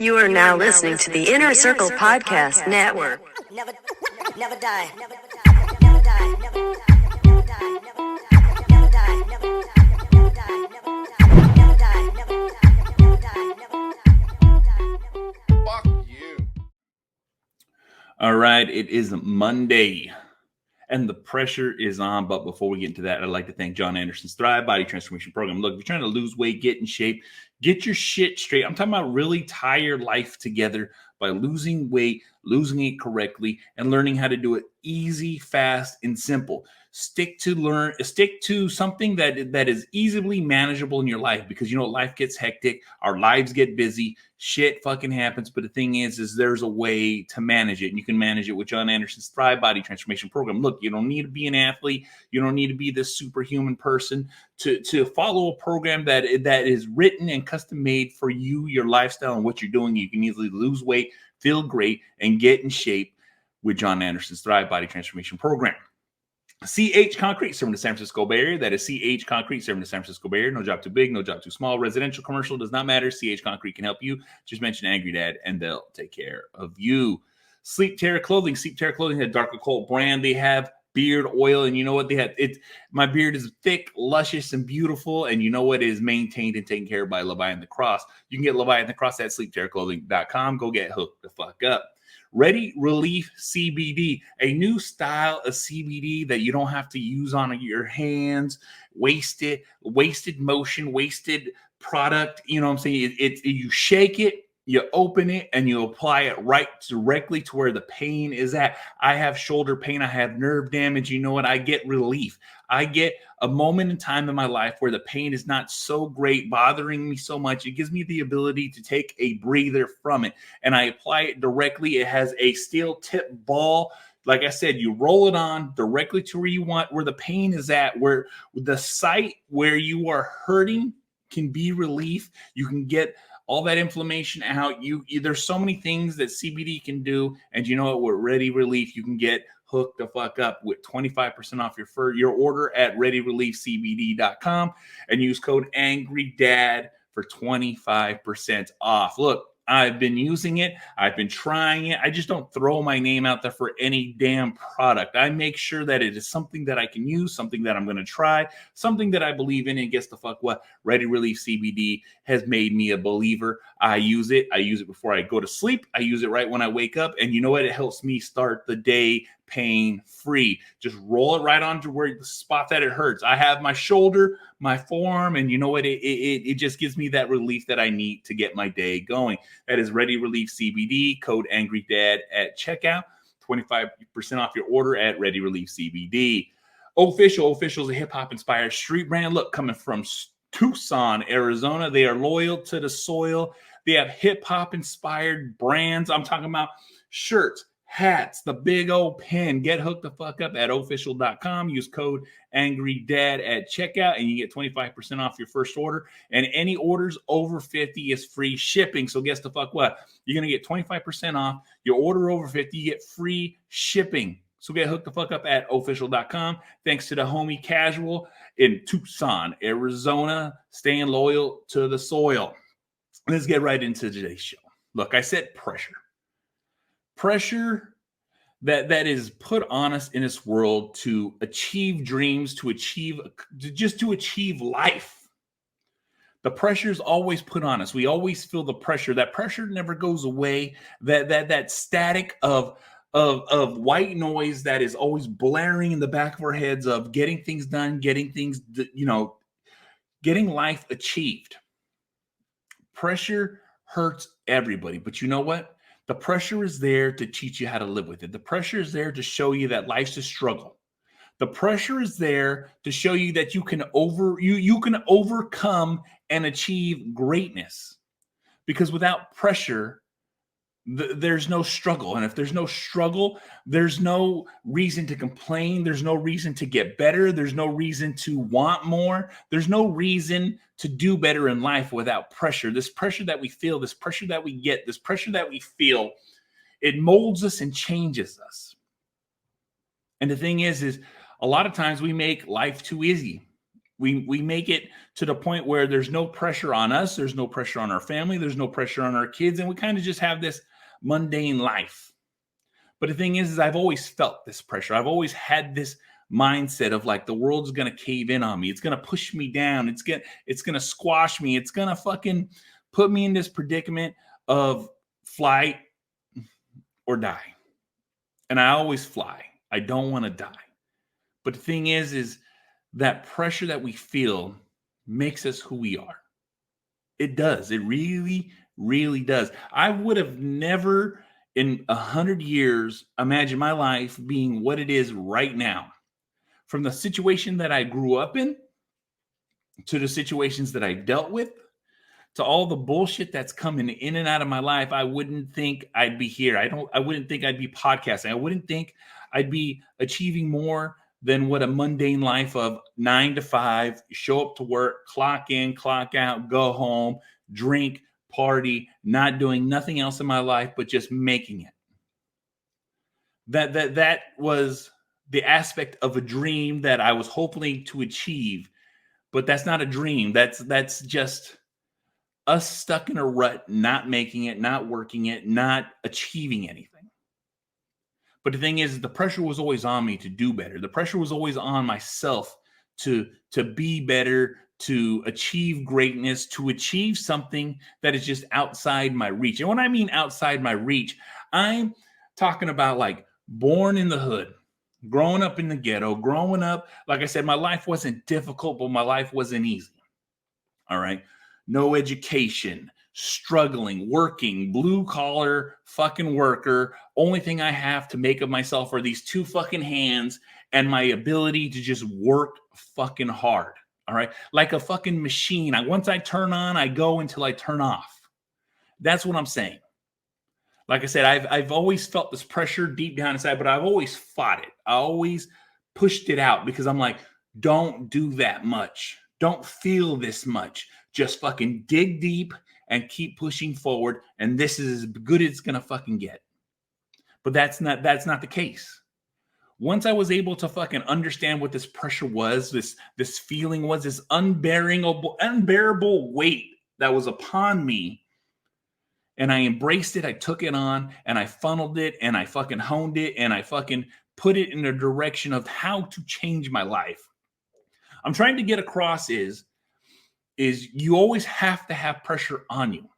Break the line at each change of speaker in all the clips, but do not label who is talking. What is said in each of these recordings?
You are now listening to the Inner Circle Podcast Network.
Never die. Never die. Never die. Never die. Never die. Never die. Never die. Never die. Never die. Never die. Never die.
Fuck you. All right, it is Monday, and the pressure is on. But before we get into that, I'd like to thank Jon Andersen's Thrive Body Transformation Program. Look, if you're trying to lose weight, get in shape, get your shit straight. I'm talking about really tie your life together by losing weight, losing it correctly, and learning how to do it easy, fast, and simple. Stick to something that is easily manageable in your life, because you know life gets hectic, our lives get busy, shit fucking happens. But the thing is there's a way to manage it, and you can manage it with Jon Andersen's Thrive Body Transformation Program. Look, you don't need to be an athlete, you don't need to be this superhuman person to follow a program that is written and custom made for you, your lifestyle, and what you're doing. You can easily lose weight, feel great, and get in shape with Jon Andersen's Thrive Body Transformation Program. CH Concrete, serving the San Francisco Bay Area. That is CH Concrete, serving the San Francisco Bay Area. No job too big, no job too small. Residential, commercial, does not matter. CH Concrete can help you. Just mention Angry Dad, and they'll take care of you. Sleep Terror Clothing. Sleep Terror Clothing has a dark occult brand. They have beard oil, and you know what they have? My beard is thick, luscious, and beautiful, and you know what? It is maintained and taken care of by Leviathan the Cross. You can get Leviathan the Cross at sleepterrorclothing.com. Go get hooked the fuck up. Ready Relief CBD, a new style of CBD that you don't have to use on your hands, wasted motion, wasted product. You know what I'm saying? You shake it, you open it, and you apply it right directly to where the pain is at. I have shoulder pain. I have nerve damage. You know what? I get relief. I get a moment in time in my life where the pain is not so great, bothering me so much. It gives me the ability to take a breather from it, and I apply it directly. It has a steel tip ball. Like I said, you roll it on directly to where you want, where the pain is at, where the site where you are hurting can be relief. You can get all that inflammation out. There's so many things that CBD can do, and you know what? With Ready Relief, you can get hooked the fuck up with 25% off your order at ReadyReliefCBD.com and use code AngryDad for 25% off. Look, I've been using it. I've been trying it. I just don't throw my name out there for any damn product. I make sure that it is something that I can use, something that I'm going to try, something that I believe in. And guess the fuck what? Ready Relief CBD has made me a believer. I use it. I use it before I go to sleep. I use it right when I wake up. And you know what? It helps me start the day pain-free. Just roll it right onto where the spot that it hurts. I have my shoulder, my forearm, and you know what? It just gives me that relief that I need to get my day going. That is Ready Relief CBD, code AngryDad at checkout, 25% off your order at Ready Relief CBD. Official is a hip-hop inspired street brand. Look, coming from Tucson, Arizona. They are loyal to the soil. They have hip-hop inspired brands. I'm talking about shirts, hats, the big old pen. Get hooked the fuck up at official.com. Use code AngryDad at checkout, and you get 25% off your first order. And any orders over 50 is free shipping. So guess the fuck what? You're going to get 25% off. Your order over 50, you get free shipping. So get hooked the fuck up at official.com. Thanks to the homie Casual in Tucson, Arizona, staying loyal to the soil. Let's get right into today's show. Look, I said pressure. Pressure that is put on us in this world to achieve dreams, to achieve life. The pressure is always put on us. We always feel the pressure. That pressure never goes away. That static of white noise that is always blaring in the back of our heads of getting things done, getting life achieved. Pressure hurts everybody, but you know what? The pressure is there to teach you how to live with it. The pressure is there to show you that life's a struggle. The pressure is there to show you that you can overcome and achieve greatness. Because without pressure, there's no struggle. And if there's no struggle, there's no reason to complain. There's no reason to get better. There's no reason to want more. There's no reason to do better in life without pressure. This pressure that we feel, this pressure that we get, this pressure that we feel, it molds us and changes us. And the thing is a lot of times we make life too easy. We make it to the point where there's no pressure on us. There's no pressure on our family. There's no pressure on our kids. And we kind of just have this mundane life. But the thing is I've always felt this pressure. I've always had this mindset of like the world's going to cave in on me. It's going to push me down. It's going to squash me. It's going to fucking put me in this predicament of flight or die. And I always fly. I don't want to die. But the thing is that pressure that we feel makes us who we are. It does. It really, really does. I would have never in 100 years imagined my life being what it is right now. From the situation that I grew up in, to the situations that I dealt with, to all the bullshit that's coming in and out of my life, I wouldn't think I'd be here. I wouldn't think I'd be podcasting. I wouldn't think I'd be achieving more than what a mundane life of 9 to 5, show up to work, clock in, clock out, go home, drink, party, not doing nothing else in my life, but just making it. That was the aspect of a dream that I was hoping to achieve, but that's not a dream. That's just us stuck in a rut, not making it, not working it, not achieving anything. But the thing is, the pressure was always on me to do better. The pressure was always on myself to be better, to achieve greatness, to achieve something that is just outside my reach. And when I mean outside my reach, I'm talking about like born in the hood, growing up in the ghetto, growing up, like I said, my life wasn't difficult, but my life wasn't easy. All right. No education, struggling, working, blue collar fucking worker. Only thing I have to make of myself are these 2 fucking hands and my ability to just work fucking hard. All right. Like a fucking machine. Once I turn on, I go until I turn off. That's what I'm saying. Like I said, I've always felt this pressure deep down inside, but I've always fought it. I always pushed it out because I'm like, don't do that much. Don't feel this much. Just fucking dig deep and keep pushing forward. And this is as good as it's going to fucking get. But that's not the case. Once I was able to fucking understand what this pressure was, this feeling was, this unbearable weight that was upon me, and I embraced it, I took it on, and I funneled it, and I fucking honed it, and I fucking put it in a direction of how to change my life. I'm trying to get across is you always have to have pressure on you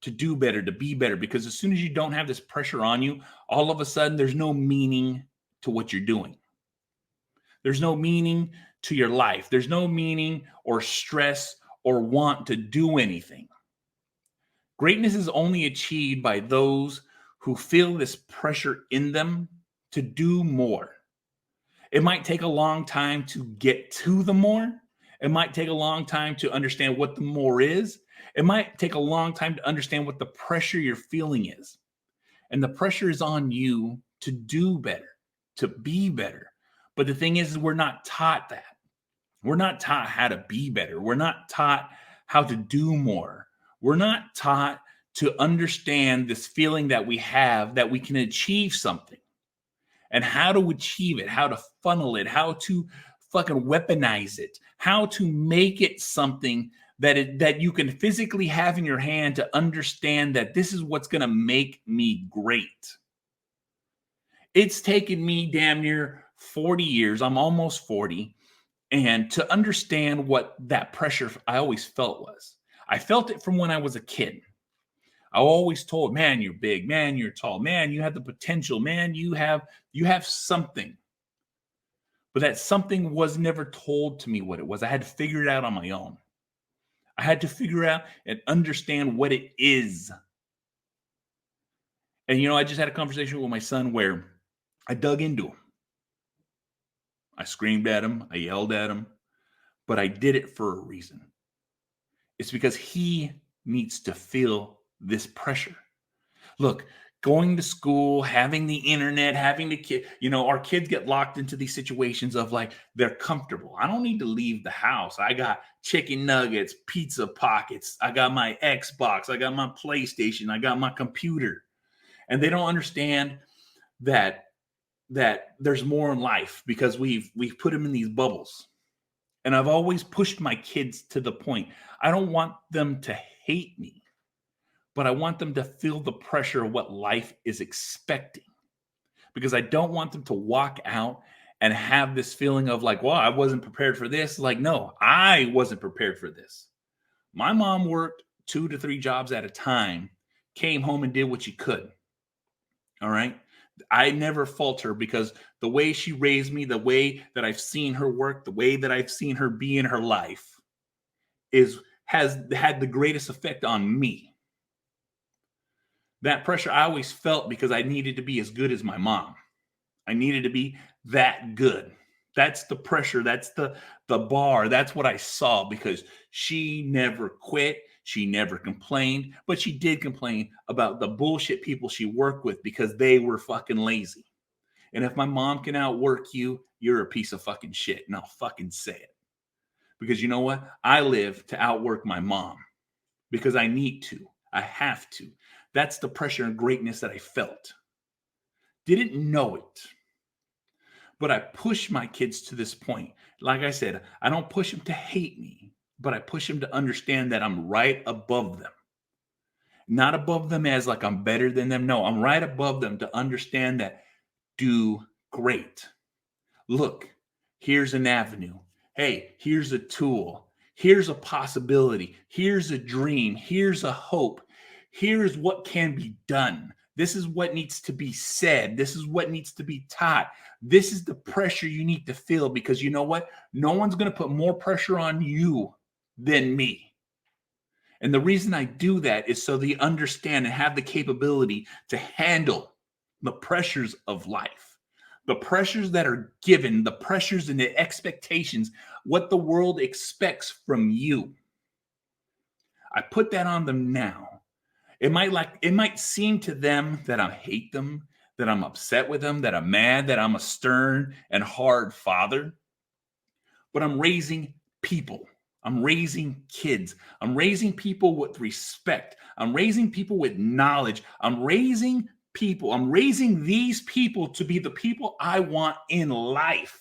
to do better, to be better, because as soon as you don't have this pressure on you, all of a sudden there's no meaning to what you're doing. There's no meaning to your life. There's no meaning or stress or want to do anything. Greatness is only achieved by those who feel this pressure in them to do more. It might take a long time to get to the more. It might take a long time to understand what the more is. It might take a long time to understand what the pressure you're feeling is. And the pressure is on you to do better, to be better. But the thing is, we're not taught that. We're not taught how to be better. We're not taught how to do more. We're not taught to understand this feeling that we have that we can achieve something and how to achieve it, how to funnel it, how to fucking weaponize it, how to make it something that you can physically have in your hand to understand that this is what's going to make me great. It's taken me damn near 40 years. I'm almost 40. And to understand what that pressure I always felt was. I felt it from when I was a kid. I always told, man, you're big, man, you're tall, man, you have the potential, man, you have something. But that something was never told to me what it was. I had to figure it out on my own. I had to figure out and understand what it is. And, I just had a conversation with my son where I dug into him. I screamed at him. I yelled at him. But I did it for a reason. It's because he needs to feel this pressure. Look, going to school, having the internet, having the kid, our kids get locked into these situations of like, they're comfortable. I don't need to leave the house. I got chicken nuggets, pizza pockets. I got my Xbox. I got my PlayStation. I got my computer. And they don't understand that there's more in life because we've put them in these bubbles. And I've always pushed my kids to the point. I don't want them to hate me, but I want them to feel the pressure of what life is expecting. Because I don't want them to walk out and have this feeling of like, well, I wasn't prepared for this. Like, no, I wasn't prepared for this. My mom worked 2 to 3 jobs at a time, came home and did what she could. All right. I never fault her because the way she raised me, the way that I've seen her work, the way that I've seen her be in her life has had the greatest effect on me. That pressure I always felt because I needed to be as good as my mom. I needed to be that good. That's the pressure. That's the bar. That's what I saw because she never quit. She never complained, but she did complain about the bullshit people she worked with because they were fucking lazy. And if my mom can outwork you, you're a piece of fucking shit. And I'll fucking say it. Because you know what? I live to outwork my mom because I need to. I have to. That's the pressure and greatness that I felt. Didn't know it. But I push my kids to this point. Like I said, I don't push them to hate me, but I push them to understand that I'm right above them. Not above them as like I'm better than them. No, I'm right above them to understand that do great. Look, here's an avenue. Hey, here's a tool. Here's a possibility. Here's a dream. Here's a hope. Here's what can be done. This is what needs to be said. This is what needs to be taught. This is the pressure you need to feel because you know what? No one's going to put more pressure on you than me. And the reason I do that is so they understand and have the capability to handle the pressures of life, the pressures that are given, the pressures and the expectations, what the world expects from you. I put that on them now. It might seem to them that I hate them, that I'm upset with them, that I'm mad, that I'm a stern and hard father. But I'm raising people. I'm raising kids. I'm raising people with respect. I'm raising people with knowledge. I'm raising people. I'm raising these people to be the people I want in life.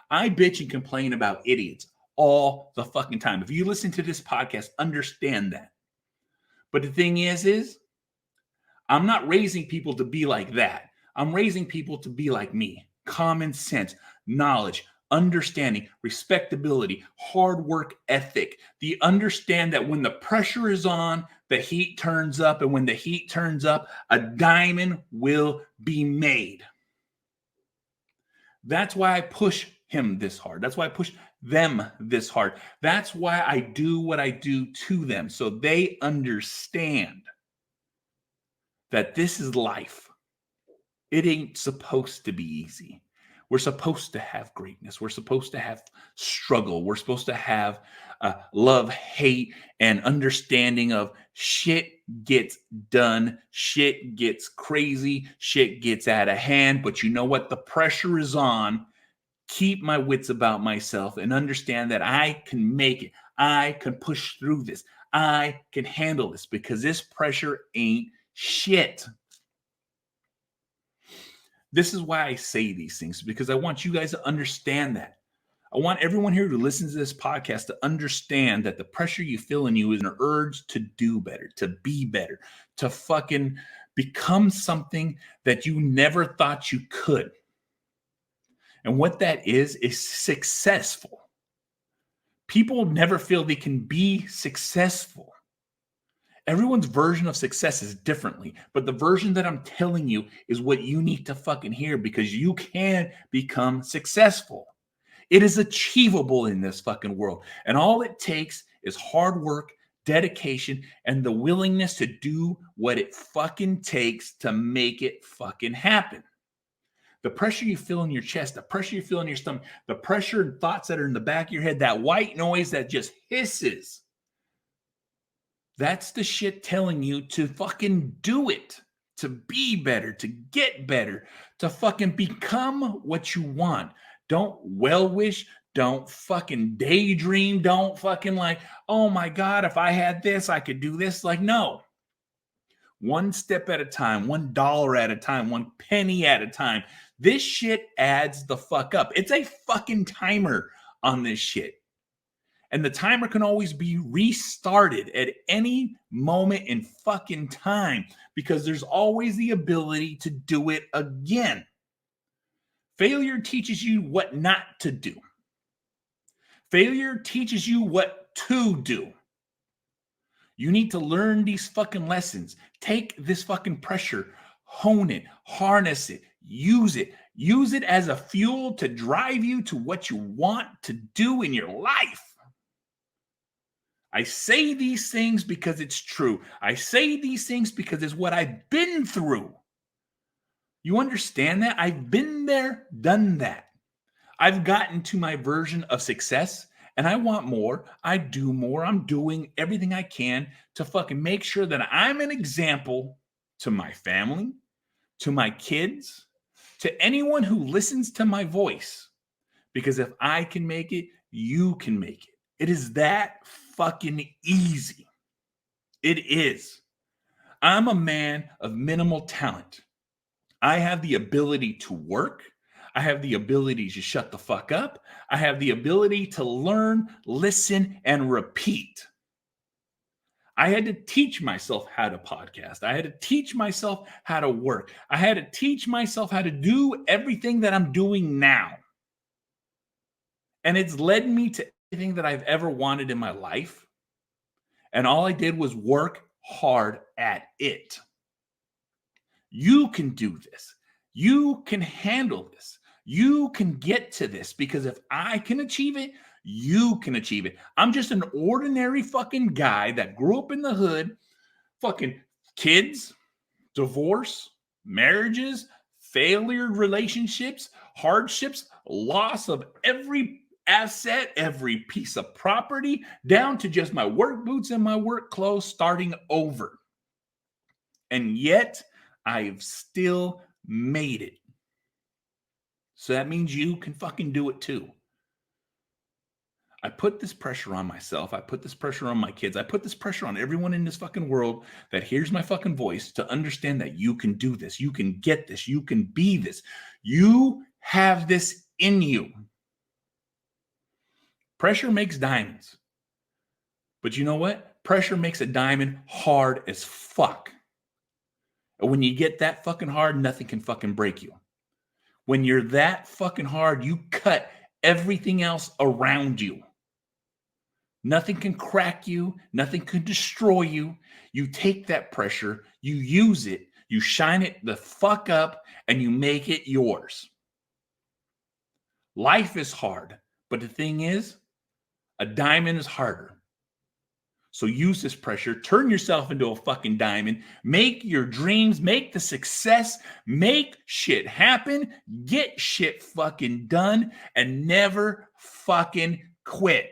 I bitch and complain about idiots all the fucking time. If you listen to this podcast, understand that. But the thing is I'm not raising people to be like that. I'm raising people to be like me. Common sense, knowledge, understanding, respectability, hard work ethic. The understand that when the pressure is on, the heat turns up. And when the heat turns up, a diamond will be made. That's why I push him this hard. That's why I push them this hard. That's why I do what I do to them. So they understand that this is life. It ain't supposed to be easy. We're supposed to have greatness. We're supposed to have struggle. We're supposed to have love, hate, and understanding of shit gets done. Shit gets crazy. Shit gets out of hand. But you know what? The pressure is on. Keep my wits about myself and understand that I can make it. I can push through this. I can handle this because this pressure ain't shit. This is why I say these things, because I want you guys to understand that. I want everyone here who listens to this podcast to understand that the pressure you feel in you is an urge to do better, to be better, to fucking become something that you never thought you could. And what that is successful. People never feel they can be successful. Everyone's version of success is differently, but the version that I'm telling you is what you need to fucking hear because you can become successful. It is achievable in this fucking world. And all it takes is hard work, dedication, and the willingness to do what it fucking takes to make it fucking happen. The pressure you feel in your chest, the pressure you feel in your stomach, the pressure and thoughts that are in the back of your head, that white noise that just hisses. That's the shit telling you to fucking do it, to be better, to get better, to fucking become what you want. Don't well wish, don't fucking daydream, don't fucking like, oh my God, if I had this, I could do this. Like, no. One step at a time, $1 at a time, one penny at a time. This shit adds the fuck up. It's a fucking timer on this shit. And the timer can always be restarted at any moment in fucking time because there's always the ability to do it again. Failure teaches you what not to do. Failure teaches you what to do. You need to learn these fucking lessons. Take this fucking pressure, hone it, harness it, use it. Use it as a fuel to drive you to what you want to do in your life. I say these things because it's true. I say these things because it's what I've been through. You understand that? I've been there, done that. I've gotten to my version of success and I want more. I do more. I'm doing everything I can to fucking make sure that I'm an example to my family, to my kids, to anyone who listens to my voice. Because if I can make it, you can make it. It is that fucking easy. It is. I'm a man of minimal talent. I have the ability to work. I have the ability to shut the fuck up. I have the ability to learn, listen, and repeat. I had to teach myself how to podcast. I had to teach myself how to work. I had to teach myself how to do everything that I'm doing now. And it's led me to everything that I've ever wanted in my life. And all I did was work hard at it. You can do this. You can handle this. You can get to this because if I can achieve it, you can achieve it. I'm just an ordinary fucking guy that grew up in the hood, fucking kids, divorce, marriages, failure relationships, hardships, loss of every asset, every piece of property, down to just my work boots and my work clothes, starting over. And yet, I've still made it. So that means you can fucking do it too. I put this pressure on myself. I put this pressure on my kids. I put this pressure on everyone in this fucking world that hears my fucking voice to understand that you can do this. You can get this. You can be this. You have this in you. Pressure makes diamonds. But you know what? Pressure makes a diamond hard as fuck. And when you get that fucking hard, nothing can fucking break you. When you're that fucking hard, you cut everything else around you. Nothing can crack you. Nothing can destroy you. You take that pressure, you use it, you shine it the fuck up, and you make it yours. Life is hard, but the thing is, a diamond is harder. So use this pressure, turn yourself into a fucking diamond, make your dreams, make the success, make shit happen, get shit fucking done, and never fucking quit.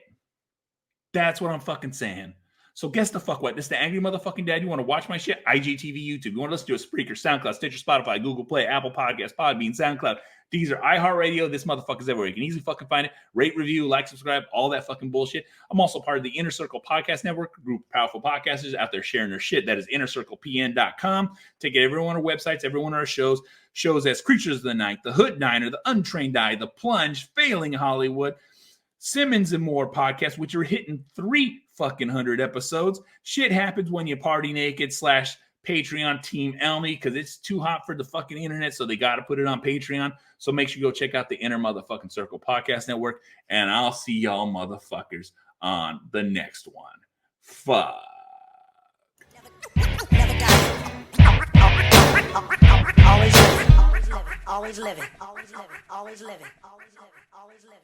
That's what I'm fucking saying. So guess the fuck what? This is the Angry Motherfucking Dad. You want to watch my shit? IGTV, YouTube. You want to listen to a Spreaker, SoundCloud, Stitcher, Spotify, Google Play, Apple Podcasts, Podbean, SoundCloud, Deezer, iHeartRadio. This motherfucker's everywhere. You can easily fucking find it. Rate, review, like, subscribe, all that fucking bullshit. I'm also part of the Inner Circle Podcast Network, a group of powerful podcasters out there sharing their shit. That is innercirclepn.com. Take it every one of our websites, every one of our shows. Shows as Creatures of the Night, The Hood Diner, The Untrained Eye, The Plunge, Failing Hollywood, Simmons and More podcast, which are hitting 300 episodes. Shit happens when you party naked / Patreon Team Elmy because it's too hot for the fucking internet, so they got to put it on Patreon. So make sure you go check out the Inner Motherfucking Circle Podcast Network, and I'll see y'all motherfuckers on the next one. Fuck.
Never die. Always living. Always living. Always living. Always living. Always living. Always living.